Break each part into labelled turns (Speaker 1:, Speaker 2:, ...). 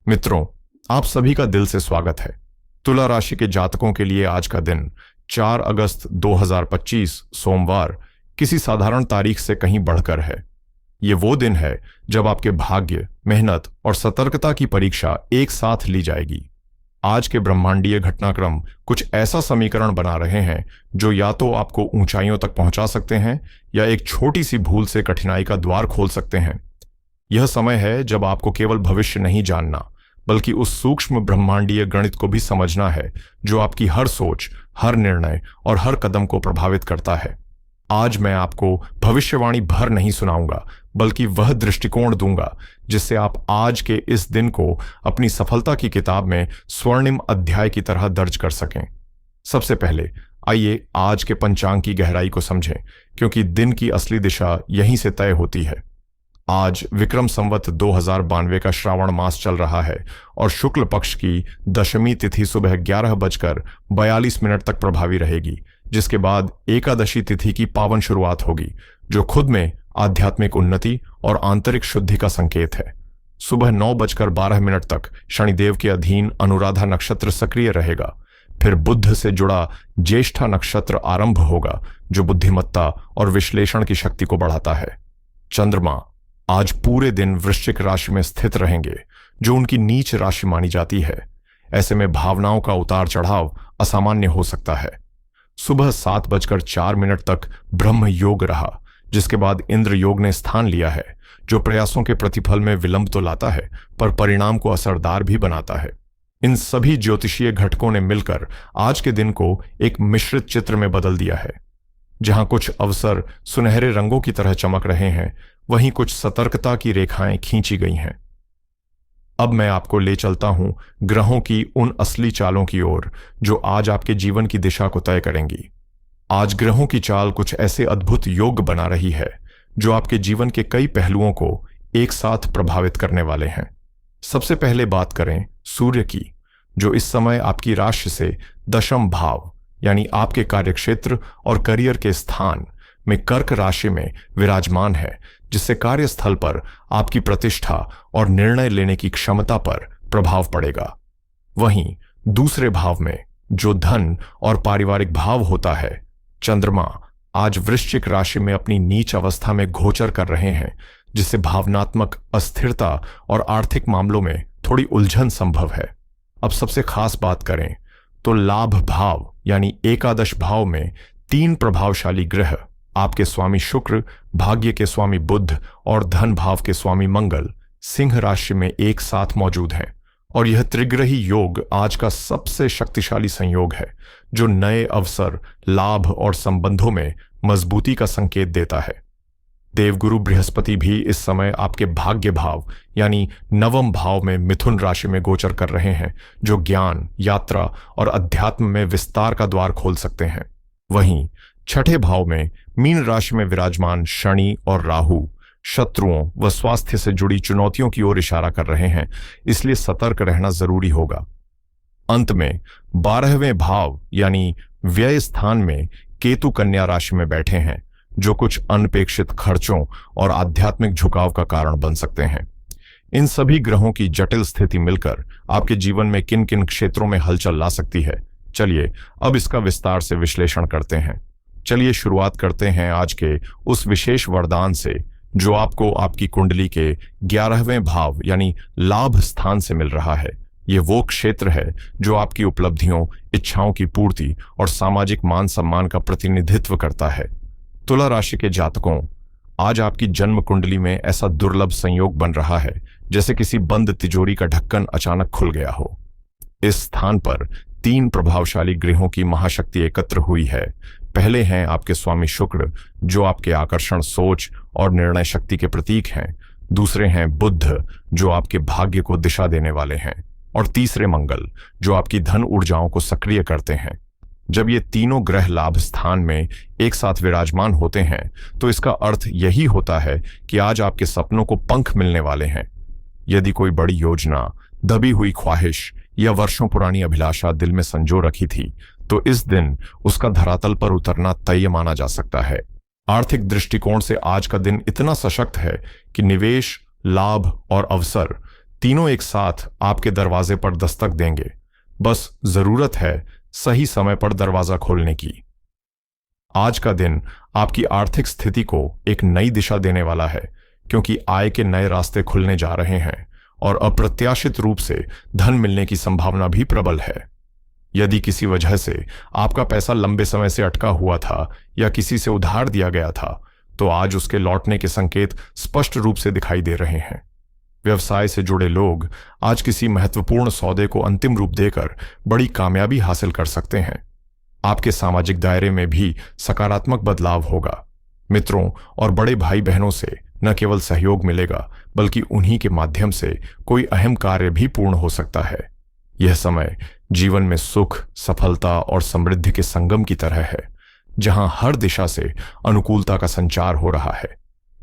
Speaker 1: मित्रों, आप सभी का दिल से स्वागत है। तुला राशि के जातकों के लिए आज का दिन 4 अगस्त 2025 सोमवार किसी साधारण तारीख से कहीं बढ़कर है। ये वो दिन है जब आपके भाग्य, मेहनत और सतर्कता की परीक्षा एक साथ ली जाएगी। आज के ब्रह्मांडीय घटनाक्रम कुछ ऐसा समीकरण बना रहे हैं जो या तो आपको ऊंचाइयों तक पहुंचा सकते हैं या एक छोटी सी भूल से कठिनाई का द्वार खोल सकते हैं। यह समय है जब आपको केवल भविष्य नहीं जानना, बल्कि उस सूक्ष्म ब्रह्मांडीय गणित को भी समझना है जो आपकी हर सोच, हर निर्णय और हर कदम को प्रभावित करता है। आज मैं आपको भविष्यवाणी भर नहीं सुनाऊंगा, बल्कि वह दृष्टिकोण दूंगा जिससे आप आज के इस दिन को अपनी सफलता की किताब में स्वर्णिम अध्याय की तरह दर्ज कर सकें। सबसे पहले आइए आज के पंचांग की गहराई को समझें, क्योंकि दिन की असली दिशा यहीं से तय होती है। आज विक्रम संवत 2092 का श्रावण मास चल रहा है और शुक्ल पक्ष की दशमी तिथि सुबह 11:42 तक प्रभावी रहेगी, जिसके बाद एकादशी तिथि की पावन शुरुआत होगी, जो खुद में आध्यात्मिक उन्नति और आंतरिक शुद्धि का संकेत है। सुबह 9:12 तक शनिदेव के अधीन अनुराधा नक्षत्र सक्रिय रहेगा। फिर बुध से जुड़ा ज्येष्ठा नक्षत्र आरंभ होगा, जो बुद्धिमत्ता और विश्लेषण की शक्ति को बढ़ाता है। चंद्रमा आज पूरे दिन वृश्चिक राशि में स्थित रहेंगे, जो उनकी नीच राशि मानी जाती है। ऐसे में भावनाओं का उतार चढ़ाव असामान्य हो सकता है। सुबह 7:04 तक ब्रह्म योग रहा, जिसके बाद इंद्र योग ने स्थान लिया है, जो प्रयासों के प्रतिफल में विलंब तो लाता है, पर परिणाम को असरदार भी बनाता है। इन सभी ज्योतिषीय घटकों ने मिलकर आज के दिन को एक मिश्रित चित्र में बदल दिया है। जहां कुछ अवसर सुनहरे रंगों की तरह चमक रहे हैं, वहीं कुछ सतर्कता की रेखाएं खींची गई हैं। अब मैं आपको ले चलता हूं ग्रहों की उन असली चालों की ओर जो आज आपके जीवन की दिशा को तय करेंगी। आज ग्रहों की चाल कुछ ऐसे अद्भुत योग बना रही है जो आपके जीवन के कई पहलुओं को एक साथ प्रभावित करने वाले हैं। सबसे पहले बात करें सूर्य की, जो इस समय आपकी राशि से दशम भाव यानी आपके कार्यक्षेत्र और करियर के स्थान में कर्क राशि में विराजमान है, जिससे कार्यस्थल पर आपकी प्रतिष्ठा और निर्णय लेने की क्षमता पर प्रभाव पड़ेगा। वहीं दूसरे भाव में, जो धन और पारिवारिक भाव होता है, चंद्रमा आज वृश्चिक राशि में अपनी नीच अवस्था में गोचर कर रहे हैं, जिससे भावनात्मक अस्थिरता और आर्थिक मामलों में थोड़ी उलझन संभव है। अब सबसे खास बात करें तो लाभ भाव यानी एकादश भाव में 3 प्रभावशाली ग्रह, आपके स्वामी शुक्र, भाग्य के स्वामी बुध और धन भाव के स्वामी मंगल, सिंह राशि में एक साथ मौजूद हैं। और यह त्रिग्रही योग आज का सबसे शक्तिशाली संयोग है, जो नए अवसर, लाभ और संबंधों में मजबूती का संकेत देता है। देवगुरु बृहस्पति भी इस समय आपके भाग्य भाव यानी नवम भाव में मिथुन राशि में गोचर कर रहे हैं, जो ज्ञान, यात्रा और अध्यात्म में विस्तार का द्वार खोल सकते हैं। वहीं छठे भाव में मीन राशि में विराजमान शनि और राहु शत्रुओं व स्वास्थ्य से जुड़ी चुनौतियों की ओर इशारा कर रहे हैं, इसलिए सतर्क रहना जरूरी होगा। अंत में 12वें भाव यानी व्यय स्थान में केतु कन्या राशि में बैठे हैं, जो कुछ अनपेक्षित खर्चों और आध्यात्मिक झुकाव का कारण बन सकते हैं। इन सभी ग्रहों की जटिल स्थिति मिलकर आपके जीवन में किन किन क्षेत्रों में हलचल ला सकती है, चलिए अब इसका विस्तार से विश्लेषण करते हैं। चलिए शुरुआत करते हैं आज के उस विशेष वरदान से जो आपको आपकी कुंडली के 11वें भाव यानी लाभ स्थान से मिल रहा है। ये वो क्षेत्र है जो आपकी उपलब्धियों, इच्छाओं की पूर्ति और सामाजिक मान सम्मान का प्रतिनिधित्व करता है। तुला राशि के जातकों, आज आपकी जन्म कुंडली में ऐसा दुर्लभ संयोग बन रहा है जैसे किसी बंद तिजोरी का ढक्कन अचानक खुल गया हो। इस स्थान पर 3 प्रभावशाली ग्रहों की महाशक्ति एकत्र हुई है। पहले हैं आपके स्वामी शुक्र, जो आपके आकर्षण, सोच और निर्णय शक्ति के प्रतीक हैं। दूसरे हैं बुध, जो आपके भाग्य को दिशा देने वाले हैं। और तीसरे मंगल, जो आपकी धन ऊर्जाओं को सक्रिय करते हैं। जब ये तीनों ग्रह लाभ स्थान में एक साथ विराजमान होते हैं, तो इसका अर्थ यही होता है कि आज आपके सपनों को पंख मिलने वाले हैं। यदि कोई बड़ी योजना, दबी हुई ख्वाहिश या वर्षों पुरानी अभिलाषा दिल में संजो रखी थी, तो इस दिन उसका धरातल पर उतरना तय माना जा सकता है। आर्थिक दृष्टिकोण से आज का दिन इतना सशक्त है कि निवेश, लाभ और अवसर तीनों एक साथ आपके दरवाजे पर दस्तक देंगे। बस जरूरत है सही समय पर दरवाजा खोलने की। आज का दिन आपकी आर्थिक स्थिति को एक नई दिशा देने वाला है, क्योंकि आय के नए रास्ते खुलने जा रहे हैं और अप्रत्याशित रूप से धन मिलने की संभावना भी प्रबल है। यदि किसी वजह से आपका पैसा लंबे समय से अटका हुआ था या किसी से उधार दिया गया था, तो आज उसके लौटने के संकेत स्पष्ट रूप से दिखाई दे रहे हैं। व्यवसाय से जुड़े लोग आज किसी महत्वपूर्ण सौदे को अंतिम रूप देकर बड़ी कामयाबी हासिल कर सकते हैं। आपके सामाजिक दायरे में भी सकारात्मक बदलाव होगा। मित्रों और बड़े भाई बहनों से न केवल सहयोग मिलेगा, बल्कि उन्हीं के माध्यम से कोई अहम कार्य भी पूर्ण हो सकता है। यह समय जीवन में सुख, सफलता और समृद्धि के संगम की तरह है, जहां हर दिशा से अनुकूलता का संचार हो रहा है।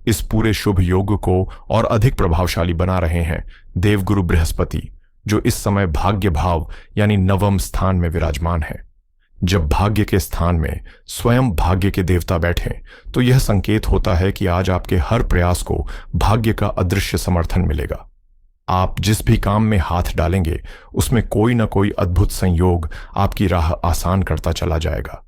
Speaker 1: इस पूरे शुभ योग को और अधिक प्रभावशाली बना रहे हैं देवगुरु बृहस्पति, जो इस समय भाग्य भाव यानी नवम स्थान में विराजमान है। जब भाग्य के स्थान में स्वयं भाग्य के देवता बैठें, तो यह संकेत होता है कि आज आपके हर प्रयास को भाग्य का अदृश्य समर्थन मिलेगा। आप जिस भी काम में हाथ डालेंगे, उसमें कोई ना कोई अद्भुत संयोग आपकी राह आसान करता चला जाएगा।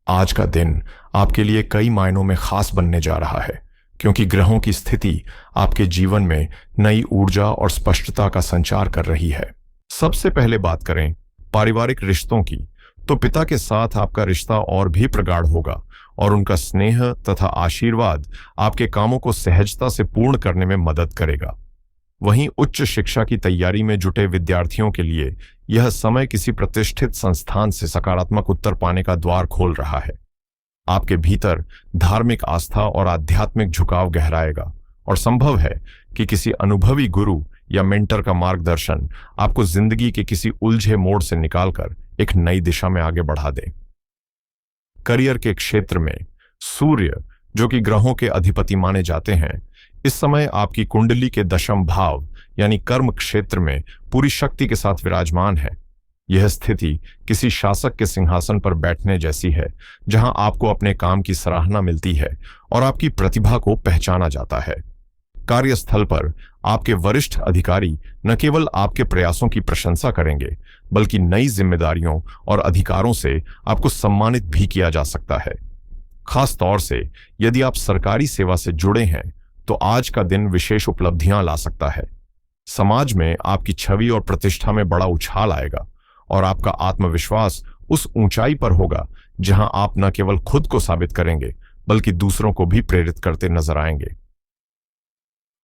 Speaker 1: आज का दिन आपके लिए कई मायनों में खास बनने जा रहा है, क्योंकि ग्रहों की स्थिति आपके जीवन में नई ऊर्जा और स्पष्टता का संचार कर रही है। सबसे पहले बात करें पारिवारिक रिश्तों की, तो पिता के साथ आपका रिश्ता और भी प्रगाढ़ होगा और उनका स्नेह तथा आशीर्वाद आपके कामों को सहजता से पूर्ण करने में मदद करेगा। वहीं उच्च शिक्षा की तैयारी में जुटे विद्यार्थियों के लिए यह समय किसी प्रतिष्ठित संस्थान से सकारात्मक उत्तर पाने का द्वार खोल रहा है। आपके भीतर धार्मिक आस्था और आध्यात्मिक झुकाव गहराएगा और संभव है कि किसी अनुभवी गुरु या मेंटर का मार्गदर्शन आपको जिंदगी के किसी उलझे मोड़ से निकालकर एक नई दिशा में आगे बढ़ा दे। करियर के क्षेत्र में सूर्य, जो कि ग्रहों के अधिपति माने जाते हैं, इस समय आपकी कुंडली के दशम भाव यानी कर्म क्षेत्र में पूरी शक्ति के साथ विराजमान है। यह स्थिति किसी शासक के सिंहासन पर बैठने जैसी है, जहां आपको अपने काम की सराहना मिलती है और आपकी प्रतिभा को पहचाना जाता है। कार्यस्थल पर आपके वरिष्ठ अधिकारी न केवल आपके प्रयासों की प्रशंसा करेंगे, बल्कि नई जिम्मेदारियों और अधिकारों से आपको सम्मानित भी किया जा सकता है। खास तौर से यदि आप सरकारी सेवा से जुड़े हैं, तो आज का दिन विशेष उपलब्धियां ला सकता है। समाज में आपकी छवि और प्रतिष्ठा में बड़ा उछाल आएगा और आपका आत्मविश्वास उस ऊंचाई पर होगा जहां आप न केवल खुद को साबित करेंगे, बल्कि दूसरों को भी प्रेरित करते नजर आएंगे।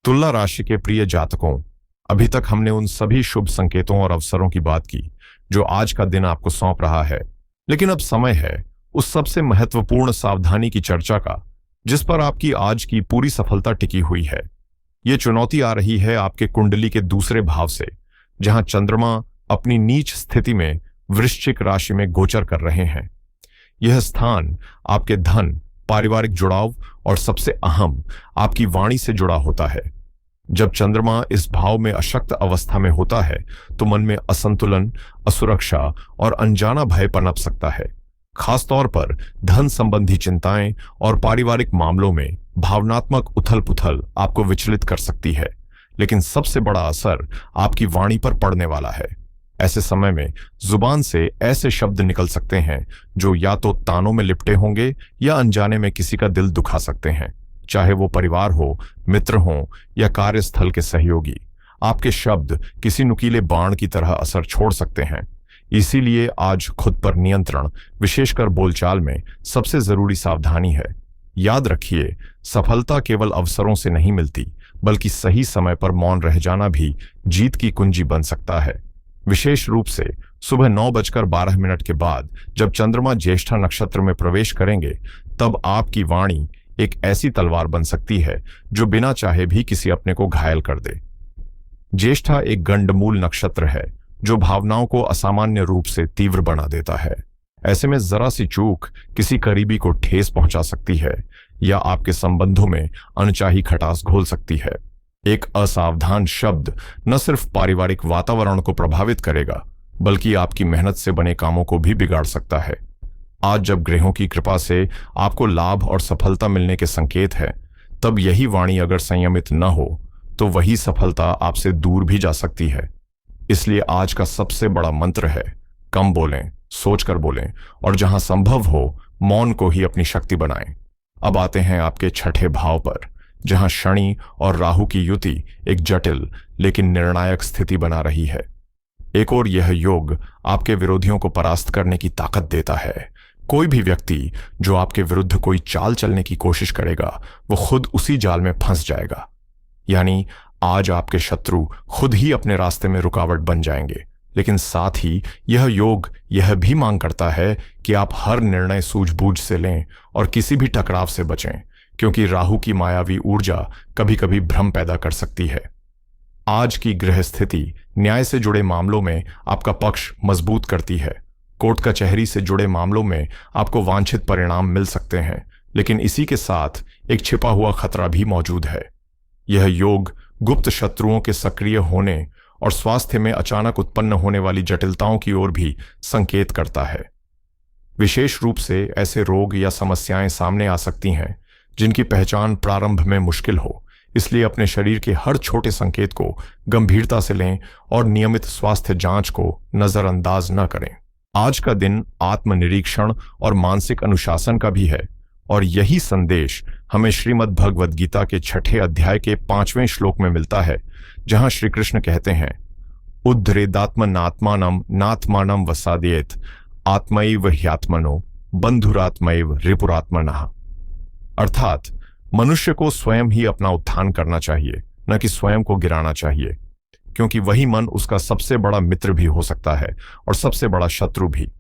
Speaker 1: तुला राशि के प्रिय जातकों, अभी तक हमने उन सभी शुभ संकेतों और अवसरों की बात की जो आज का दिन आपको सौंप रहा है, लेकिन अब समय है उस सबसे महत्वपूर्ण सावधानी की चर्चा का, जिस पर आपकी आज की पूरी सफलता टिकी हुई है। ये चुनौती आ रही है आपके कुंडली के दूसरे भाव से, जहां चंद्रमा अपनी नीच स्थिति में वृश्चिक राशि में गोचर कर रहे हैं। यह स्थान आपके धन, पारिवारिक जुड़ाव और सबसे अहम आपकी वाणी से जुड़ा होता है। जब चंद्रमा इस भाव में अशक्त अवस्था में होता है, तो मन में असंतुलन, असुरक्षा और अनजाना भय पनप सकता है। खासतौर पर धन संबंधी चिंताएं और पारिवारिक मामलों में भावनात्मक उथल-पुथल आपको विचलित कर सकती है, लेकिन सबसे बड़ा असर आपकी वाणी पर पड़ने वाला है। ऐसे समय में जुबान से ऐसे शब्द निकल सकते हैं जो या तो तानों में लिपटे होंगे या अनजाने में किसी का दिल दुखा सकते हैं, चाहे वो परिवार हो, मित्र हो या कार्यस्थल के सहयोगी। आपके शब्द किसी नुकीले बाण की तरह असर छोड़ सकते हैं। इसीलिए आज खुद पर नियंत्रण, विशेषकर बोलचाल में, सबसे जरूरी सावधानी है। याद रखिए, सफलता केवल अवसरों से नहीं मिलती, बल्कि सही समय पर मौन रह जाना भी जीत की कुंजी बन सकता है। विशेष रूप से सुबह 9:12 के बाद जब चंद्रमा ज्येष्ठा नक्षत्र में प्रवेश करेंगे, तब आपकी वाणी एक ऐसी तलवार बन सकती है जो बिना चाहे भी किसी अपने को घायल कर दे। ज्येष्ठा एक गंडमूल नक्षत्र है जो भावनाओं को असामान्य रूप से तीव्र बना देता है। ऐसे में जरा सी चूक किसी करीबी को ठेस पहुंचा सकती है या आपके संबंधों में अनचाही खटास घोल सकती है। एक असावधान शब्द न सिर्फ पारिवारिक वातावरण को प्रभावित करेगा, बल्कि आपकी मेहनत से बने कामों को भी बिगाड़ सकता है। आज जब ग्रहों की कृपा से आपको लाभ और सफलता मिलने के संकेत है, तब यही वाणी अगर संयमित न हो तो वही सफलता आपसे दूर भी जा सकती है। इसलिए आज का सबसे बड़ा मंत्र है, कम बोलें, सोचकर बोलें, और जहां संभव हो मौन को ही अपनी शक्ति बनाएं। अब आते हैं आपके छठे भाव पर, जहां शनि और राहु की युति एक जटिल लेकिन निर्णायक स्थिति बना रही है। एक और यह योग आपके विरोधियों को परास्त करने की ताकत देता है। कोई भी व्यक्ति जो आपके विरुद्ध कोई चाल चलने की कोशिश करेगा, वो खुद उसी जाल में फंस जाएगा। यानी आज आपके शत्रु खुद ही अपने रास्ते में रुकावट बन जाएंगे। लेकिन साथ ही यह योग यह भी मांग करता है कि आप हर निर्णय सूझबूझ से लें और किसी भी टकराव से बचें, क्योंकि राहु की मायावी ऊर्जा कभी कभी भ्रम पैदा कर सकती है। आज की गृह स्थिति न्याय से जुड़े मामलों में आपका पक्ष मजबूत करती है। कोर्ट कचहरी से जुड़े मामलों में आपको वांछित परिणाम मिल सकते हैं, लेकिन इसी के साथ एक छिपा हुआ खतरा भी मौजूद है। यह योग गुप्त शत्रुओं के सक्रिय होने और स्वास्थ्य में अचानक उत्पन्न होने वाली जटिलताओं की ओर भी संकेत करता है। विशेष रूप से ऐसे रोग या समस्याएं सामने आ सकती हैं जिनकी पहचान प्रारंभ में मुश्किल हो। इसलिए अपने शरीर के हर छोटे संकेत को गंभीरता से लें और नियमित स्वास्थ्य जांच को नजरअंदाज न करें। आज का दिन आत्मनिरीक्षण और मानसिक अनुशासन का भी है, और यही संदेश हमें श्रीमद् भगवद गीता के 6 अध्याय के 5वें श्लोक में मिलता है, जहां श्री कृष्ण कहते हैं, उद्धरेदात्मनात्मानम नात्मानम वसादेत आत्मैव ह्यात्मनो बंधुरात्मैव रिपुरात्मनः। अर्थात मनुष्य को स्वयं ही अपना उत्थान करना चाहिए, न कि स्वयं को गिराना चाहिए, क्योंकि वही मन उसका सबसे बड़ा मित्र भी हो सकता है और सबसे बड़ा शत्रु भी।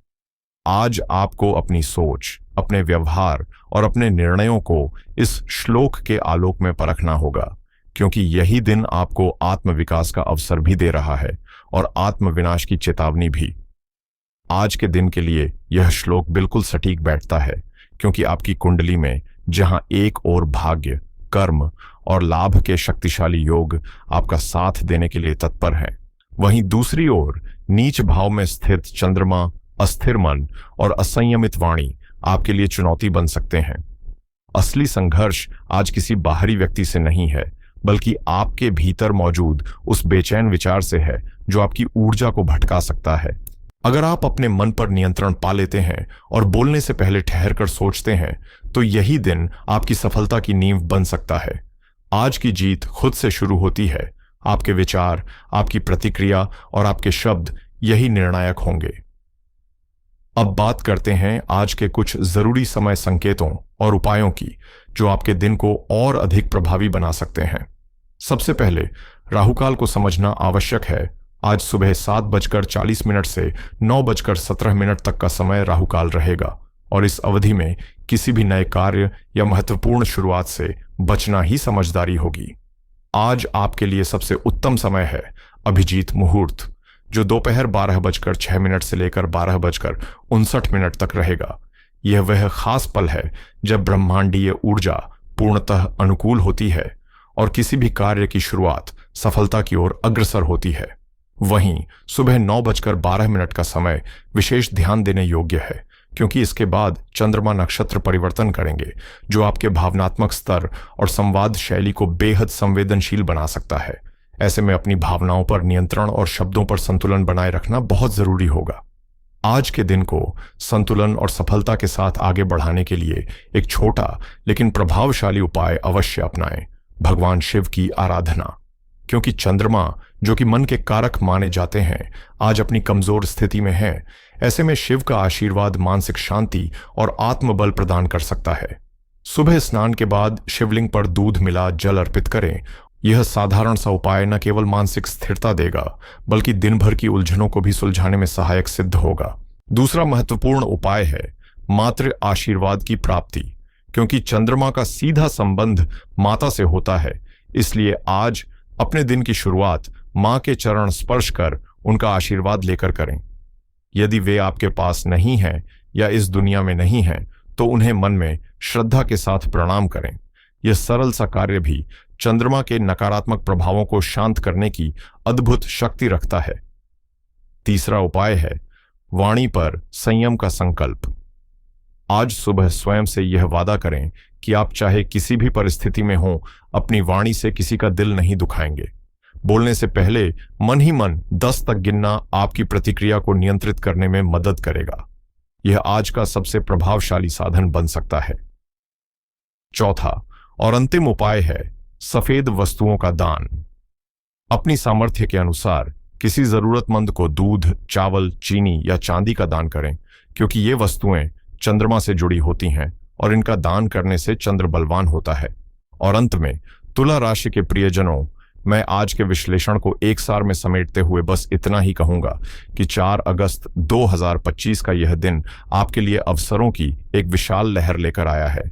Speaker 1: आज आपको अपनी सोच, अपने व्यवहार और अपने निर्णयों को इस श्लोक के आलोक में परखना होगा, क्योंकि यही दिन आपको आत्मविकास का अवसर भी दे रहा है और आत्मविनाश की चेतावनी भी। आज के दिन के लिए यह श्लोक बिल्कुल सटीक बैठता है, क्योंकि आपकी कुंडली में जहां एक ओर भाग्य, कर्म और लाभ के शक्तिशाली योग आपका साथ देने के लिए तत्पर हैं, वहीं दूसरी ओर नीच भाव में स्थित चंद्रमा, अस्थिर मन और असंयमित वाणी आपके लिए चुनौती बन सकते हैं। असली संघर्ष आज किसी बाहरी व्यक्ति से नहीं है, बल्कि आपके भीतर मौजूद उस बेचैन विचार से है जो आपकी ऊर्जा को भटका सकता है। अगर आप अपने मन पर नियंत्रण पा लेते हैं और बोलने से पहले ठहर कर सोचते हैं, तो यही दिन आपकी सफलता की नींव बन सकता है। आज की जीत खुद से शुरू होती है। आपके विचार, आपकी प्रतिक्रिया और आपके शब्द यही निर्णायक होंगे। अब बात करते हैं आज के कुछ जरूरी समय संकेतों और उपायों की, जो आपके दिन को और अधिक प्रभावी बना सकते हैं। सबसे पहले राहुकाल को समझना आवश्यक है। आज सुबह 7:40 से 9:17 तक का समय राहुकाल रहेगा, और इस अवधि में किसी भी नए कार्य या महत्वपूर्ण शुरुआत से बचना ही समझदारी होगी। आज आपके लिए सबसे उत्तम समय है अभिजीत मुहूर्त, जो दोपहर 12:06 से लेकर 12:59 तक रहेगा। यह वह खास पल है जब ब्रह्मांडीय ऊर्जा पूर्णतः अनुकूल होती है और किसी भी कार्य की शुरुआत सफलता की ओर अग्रसर होती है। वहीं सुबह 9:12 का समय विशेष ध्यान देने योग्य है, क्योंकि इसके बाद चंद्रमा नक्षत्र परिवर्तन करेंगे, जो आपके भावनात्मक स्तर और संवाद शैली को बेहद संवेदनशील बना सकता है। ऐसे में अपनी भावनाओं पर नियंत्रण और शब्दों पर संतुलन बनाए रखना बहुत जरूरी होगा। आज के दिन को संतुलन और सफलता के साथ आगे बढ़ाने के लिए एक छोटा लेकिन प्रभावशाली उपाय अवश्य अपनाएं, भगवान शिव की आराधना। क्योंकि चंद्रमा, जो कि मन के कारक माने जाते हैं, आज अपनी कमजोर स्थिति में है। ऐसे में शिव का आशीर्वाद मानसिक शांति और आत्मबल प्रदान कर सकता है। सुबह स्नान के बाद शिवलिंग पर दूध मिला जल अर्पित करें। यह साधारण सा उपाय न केवल मानसिक स्थिरता देगा, बल्कि दिन भर की उलझनों को भी सुलझाने में सहायक सिद्ध होगा। दूसरा महत्वपूर्ण उपाय है मातृ आशीर्वाद की प्राप्ति। क्योंकि चंद्रमा का सीधा संबंध माता से होता है, इसलिए आज अपने दिन की शुरुआत मां के चरण स्पर्श कर उनका आशीर्वाद लेकर करें। यदि वे आपके पास नहीं हैं या इस दुनिया में नहीं हैं, तो उन्हें मन में श्रद्धा के साथ प्रणाम करें। यह सरल सा कार्य भी चंद्रमा के नकारात्मक प्रभावों को शांत करने की अद्भुत शक्ति रखता है। तीसरा उपाय है वाणी पर संयम का संकल्प। आज सुबह स्वयं से यह वादा करें कि आप चाहे किसी भी परिस्थिति में हो, अपनी वाणी से किसी का दिल नहीं दुखाएंगे। बोलने से पहले मन ही मन 10 तक गिनना आपकी प्रतिक्रिया को नियंत्रित करने में मदद करेगा। यह आज का सबसे प्रभावशाली साधन बन सकता है। चौथा और अंतिम उपाय है सफेद वस्तुओं का दान। अपनी सामर्थ्य के अनुसार किसी जरूरतमंद को दूध, चावल, चीनी या चांदी का दान करें, क्योंकि ये वस्तुएं चंद्रमा से जुड़ी होती हैं और इनका दान करने से चंद्र बलवान होता है। और अंत में तुला राशि के प्रियजनों, मैं आज के विश्लेषण को एक सार में समेटते हुए बस इतना ही कहूंगा कि 4 अगस्त 2025 का यह दिन आपके लिए अवसरों की एक विशाल लहर लेकर आया है।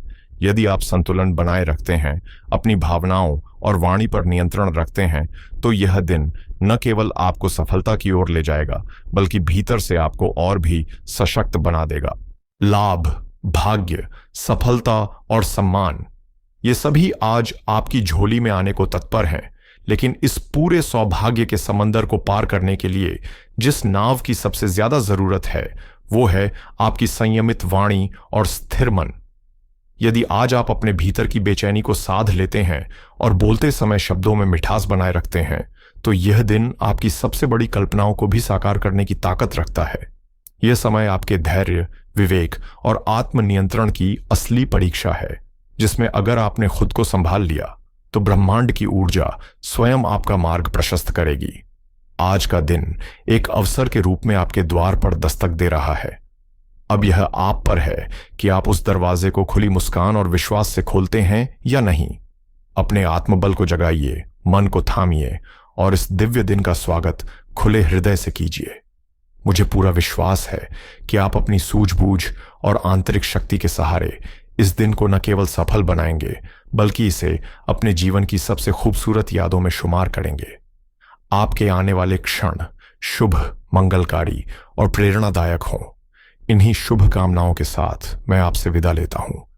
Speaker 1: यदि आप संतुलन बनाए रखते हैं, अपनी भावनाओं और वाणी पर नियंत्रण रखते हैं, तो यह दिन न केवल आपको सफलता की ओर ले जाएगा, बल्कि भीतर से आपको और भी सशक्त बना देगा। लाभ, भाग्य, सफलता और सम्मान, ये सभी आज आपकी झोली में आने को तत्पर हैं। लेकिन इस पूरे सौभाग्य के समंदर को पार करने के लिए जिस नाव की सबसे ज्यादा जरूरत है, वो है आपकी संयमित वाणी और स्थिर मन। यदि आज आप अपने भीतर की बेचैनी को साध लेते हैं और बोलते समय शब्दों में मिठास बनाए रखते हैं, तो यह दिन आपकी सबसे बड़ी कल्पनाओं को भी साकार करने की ताकत रखता है। यह समय आपके धैर्य, विवेक और आत्मनियंत्रण की असली परीक्षा है, जिसमें अगर आपने खुद को संभाल लिया तो ब्रह्मांड की ऊर्जा स्वयं आपका मार्ग प्रशस्त करेगी। आज का दिन एक अवसर के रूप में आपके द्वार पर दस्तक दे रहा है। अब यह आप पर है कि आप उस दरवाजे को खुली मुस्कान और विश्वास से खोलते हैं या नहीं। अपने आत्मबल को जगाइए, मन को थामिए और इस दिव्य दिन का स्वागत खुले हृदय से कीजिए। मुझे पूरा विश्वास है कि आप अपनी सूझबूझ और आंतरिक शक्ति के सहारे इस दिन को न केवल सफल बनाएंगे, बल्कि इसे अपने जीवन की सबसे खूबसूरत यादों में शुमार करेंगे। आपके आने वाले क्षण शुभ, मंगलकारी और प्रेरणादायक हों। इन्हीं शुभ कामनाओं के साथ मैं आपसे विदा लेता हूं।